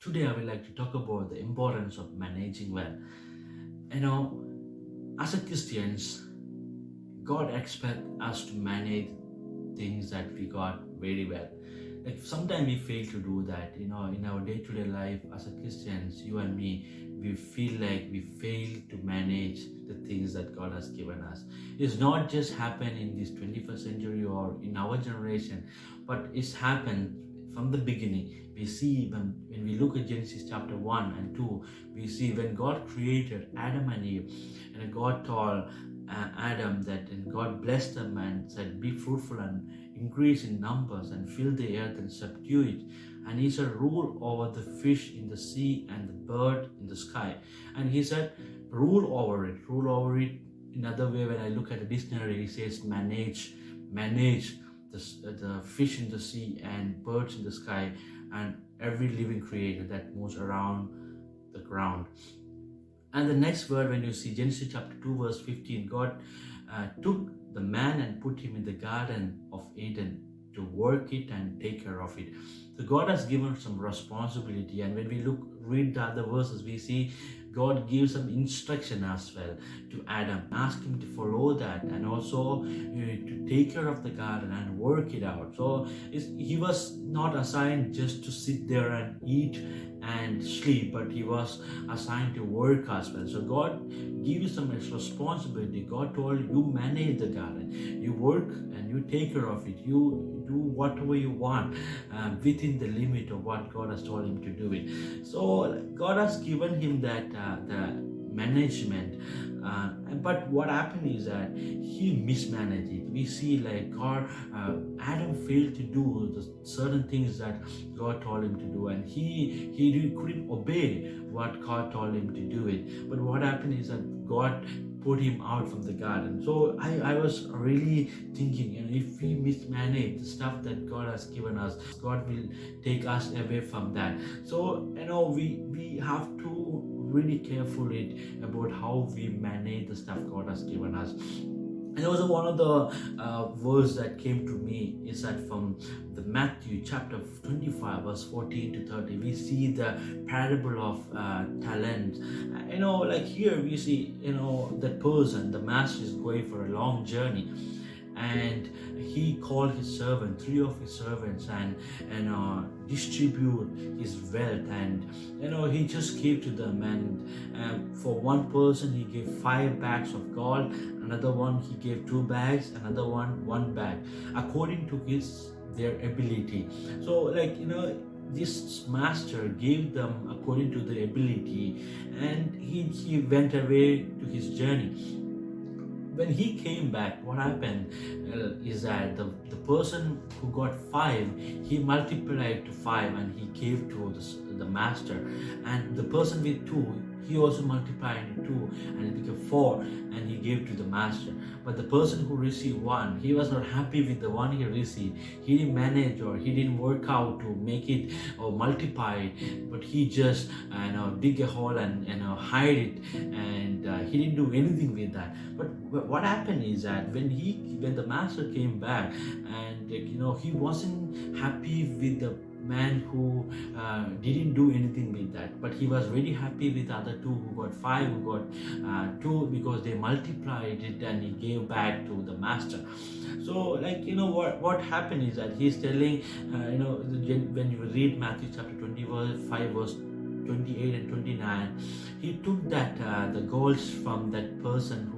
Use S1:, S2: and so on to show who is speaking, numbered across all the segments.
S1: Today, I would like to talk about the importance of managing well. You know, as a Christians, God expects us to manage things that we got very well. Like sometimes we fail to do that. In our day-to-day life as a Christians, you and me, we feel like we fail to manage the things that God has given us. It's not just happened in this 21st century or in our generation, but it's happened from the beginning. We see when we look at Genesis chapter 1 and 2, we see when God created Adam and Eve, and God told Adam that, and God blessed them and said, "Be fruitful and increase in numbers and fill the earth and subdue it." And he said, "Rule over the fish in the sea and the bird in the sky." And he said, "Rule over it, rule over it." Another way, when I look at the dictionary, it says, manage the fish in the sea and birds in the sky and every living creature that moves around the ground. And the next word, when you see Genesis chapter 2, verse 15, God took the man and put him in the garden of Eden to work it and take care of it. So God has given some responsibility, and when we read the other verses, we see God gives some instruction as well to Adam, ask him to follow that, and also to take care of the garden and work it out. So he was not assigned just to sit there and eat and sleep, but he was assigned to work as well. So God gives some responsibility. God told you manage the garden, you work and you take care of it, you do whatever you want within the limit of what God has told him to do it. So God has given him that the management, but what happened is that he mismanaged it. We see like Adam failed to do the certain things that God told him to do, and he couldn't obey what God told him to do it. But what happened is that God put him out from the garden. So I was really thinking, and if we mismanage the stuff that God has given us, God will take us away from that. So we have to really carefully about how we manage the stuff God has given us. And also one of the verse that came to me is that from the Matthew chapter 25 verse 14 to 30, we see the parable of talent. Like here we see, that person, the master is going for a long journey, and he called his servant, three of his servants, and distribute his wealth. And he just gave to them, and for one person he gave 5 bags of gold, another one he gave 2 bags, another one bag, according to their ability. So this master gave them according to the ability, and he went away to his journey. When he came back, what happened is that the person who got 5, he multiplied to 5 and he gave to the master. And the person with 2, he also multiplied into 2 and it became 4 and he gave to the master. But the person who received 1, he was not happy with the one he received. He didn't manage, or he didn't work out to make it or multiply it, but he just dig a hole and hide it, and he didn't do anything with that. But what happened is that when the master came back, and he wasn't happy with the man who didn't do anything with that, but he was very happy with the other 2 who got 5, who got 2, because they multiplied it and he gave back to the master. So what happened is that he's telling, when you read Matthew chapter 25 verse 28 and 29, he took that the golds from that person who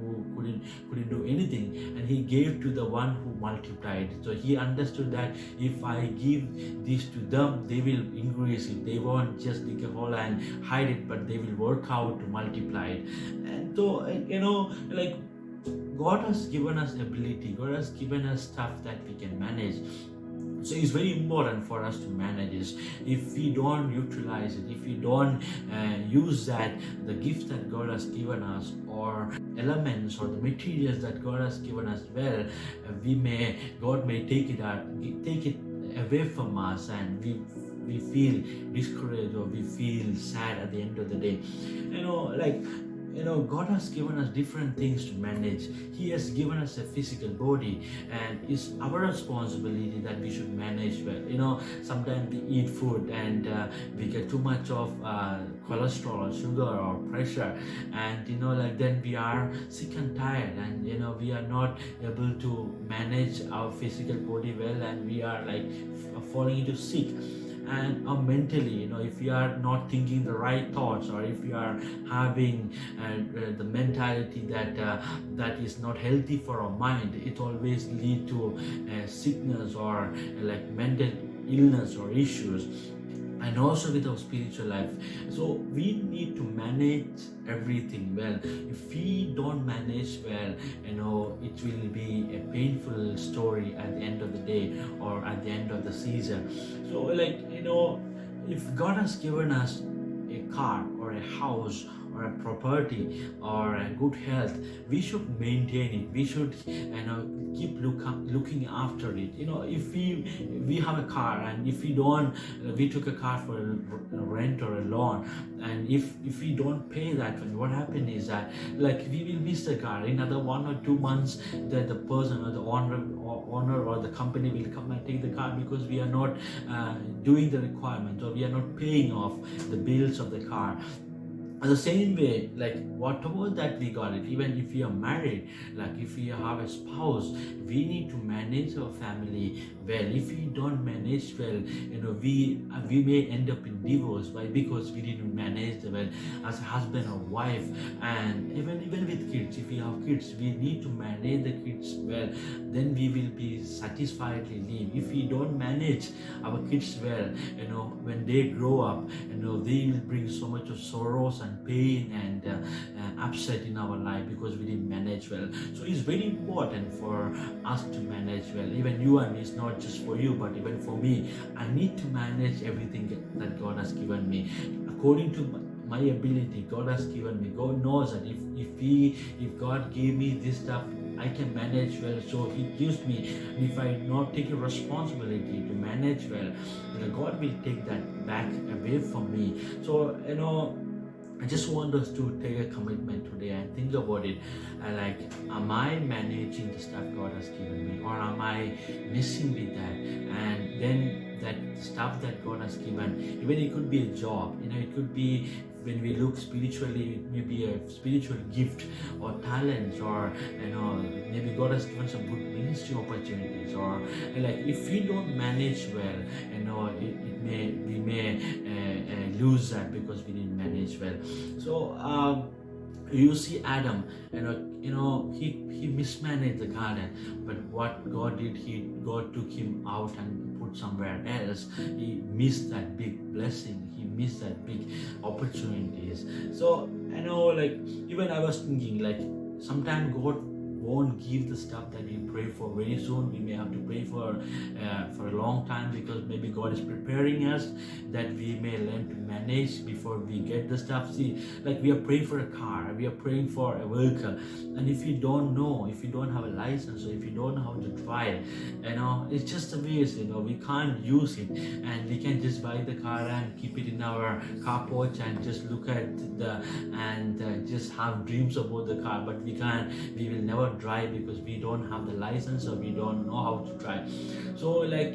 S1: couldn't do anything, and he gave to the one who multiplied. So he understood that if I give this to them, they will increase it. They won't just dig a hole and hide it, but they will work out to multiply it. And so God has given us ability, God has given us stuff that we can manage. So it's very important for us to manage this. If we don't utilize it, if we don't use that, the gifts that God has given us, or elements or the materials that God has given us, well, God may take it away from us, and we feel discouraged, or we feel sad at the end of the day. God has given us different things to manage. He has given us a physical body, and it's our responsibility that we should manage well. Sometimes we eat food and we get too much of cholesterol or sugar or pressure, and like then we are sick and tired, and we are not able to manage our physical body well, and we are like falling into sick. And mentally, if we are not thinking the right thoughts, or if we are having the mentality that is not healthy for our mind, it always lead to sickness, or like mental illness or issues. And also with our spiritual life, so we need to manage everything well. If we don't manage well, it will be a painful story at the end of the day, or at the end of the season. So like, if God has given us a car or a house or a property or a good health, we should maintain it. We should keep looking after it. If we have a car, and if we don't we took a car for a rent or a loan, and if we don't pay that one, what happens is that, like, we will miss the car. In another 1 or 2 months, the person or the owner or the company will come and take the car, because we are not doing the requirement, or we are not paying off the bills of the car. The same way, like, whatever that we got it, even if we are married, like if we have a spouse, we need to manage our family well. If we don't manage well, we may end up in divorce. Why? Because we didn't manage well as a husband or wife. And even with kids, if we have kids, we need to manage the kids well, then we will be satisfiedly live. If we don't manage our kids well, when they grow up, they will bring so much of sorrows and pain and upset in our life, because we didn't manage well. So it's very important for us to manage well. Even you and me, it's not just for you, but even for me, I need to manage everything that God has given me according to my ability. God has given me. God knows that if God gave me this stuff, I can manage well, so He gives me. And if I not take a responsibility to manage well, God will take that back away from me. So I just want us to take a commitment today and think about it. Like, am I managing the stuff God has given me, or am I messing with that? And then that stuff that God has given, even it could be a job, it could be, when we look spiritually, it may be a spiritual gift or talents, or maybe God has given some good ministry opportunities, or like, if we don't manage well, we may lose that because we didn't manage well. So you see Adam, he mismanaged the garden, but what God did, God took him out and put somewhere else. He missed that big blessing, he missed that big opportunities. So like, even I was thinking, like, sometimes God won't give the stuff that we pray for very soon. We may have to pray for a long time, because maybe God is preparing us that we may learn to manage before we get the stuff. See, like, we are praying for a car, we are praying for a vehicle, and if you don't know, if you don't have a license, or if you don't know how to drive, it's just a waste. We can't use it, and we can just buy the car and keep it in our car porch and just look at just have dreams about the car, but we will never drive, because we don't have the license, or we don't know how to drive. So, like,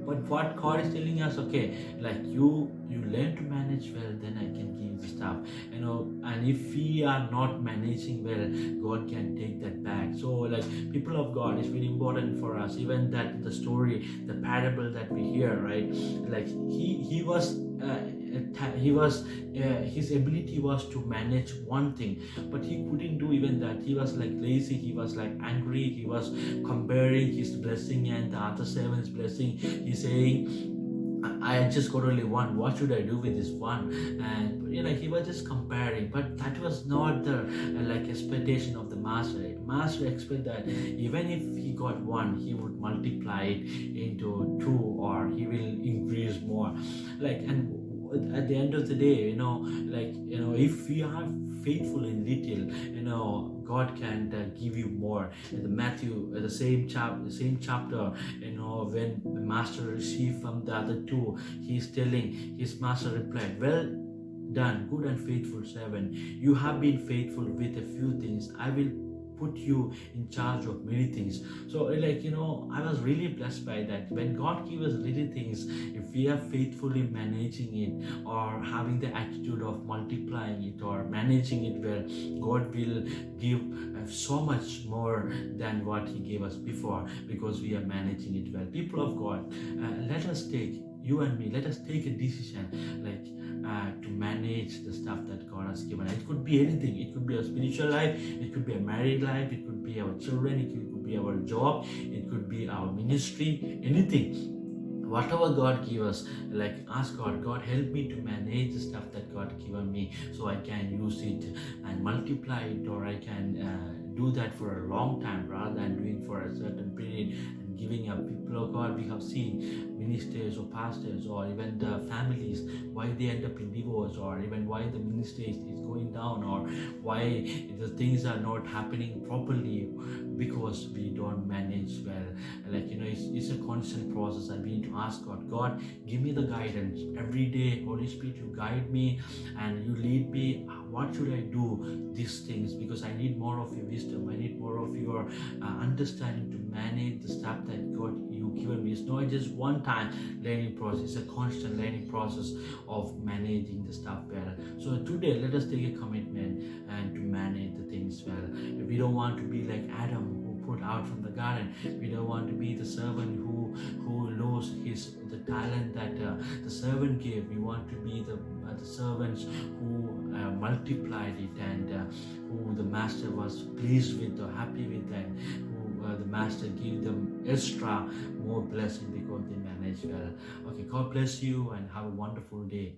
S1: but what God is telling us, okay, like, you learn to manage well, then I can give you stuff, and if we are not managing well, God can take that back. So, like, people of God, it's very important for us, even that the story, the parable that we hear, right? Like, he was his ability was to manage one thing, but he couldn't do even that. He was like lazy, he was like angry, he was comparing his blessing and the other servant's blessing. He's saying, I just got only one, what should I do with this one? And he was just comparing, but that was not the like expectation of the master. Master expect that even if he got one, he would multiply it into two, or he will increase more. Like, and at the end of the day, if we are faithful in little, God can give you more. In the Matthew, the same chapter, when the master received from the other two, he's telling, his master replied, well, done, good and faithful servant. You have been faithful with a few things. I will put you in charge of many things. So, I was really blessed by that. When God gives us little things, if we are faithfully managing it, or having the attitude of multiplying it or managing it well, God will give so much more than what He gave us before, because we are managing it well. People of God, let us take, you and me, let us take a decision, like to manage the stuff that God has given. It could be anything. It could be a spiritual life, it could be a married life, it could be our children, it could be our job, it could be our ministry, anything. Whatever God give us, like ask God, God help me to manage the stuff that God given me, so I can use it and multiply it, or I can do that for a long time rather than doing for a certain period and giving up. People of God, we have seen ministers or pastors or even the families, why they end up in divorce, or even why the ministry is going down, or why the things are not happening properly, because we don't manage well. It's a constant process, and we need to ask God, God, give me the guidance every day. Holy Spirit, you guide me and you lead me. What should I do these things? Because I need more of your wisdom, I need more of your understanding to manage the stuff that God you given me. It's not just one time learning process, it's a constant learning process of managing the stuff well. So today, let us take a commitment and to manage the things well. We don't want to be like Adam, who put out from the garden. We don't want to be the servant who lost his the talent that the servant gave. We want to be the servants who multiplied it, and who the master was pleased with or happy with, and who the master gave them extra more blessing because they managed well. Okay, God bless you and have a wonderful day.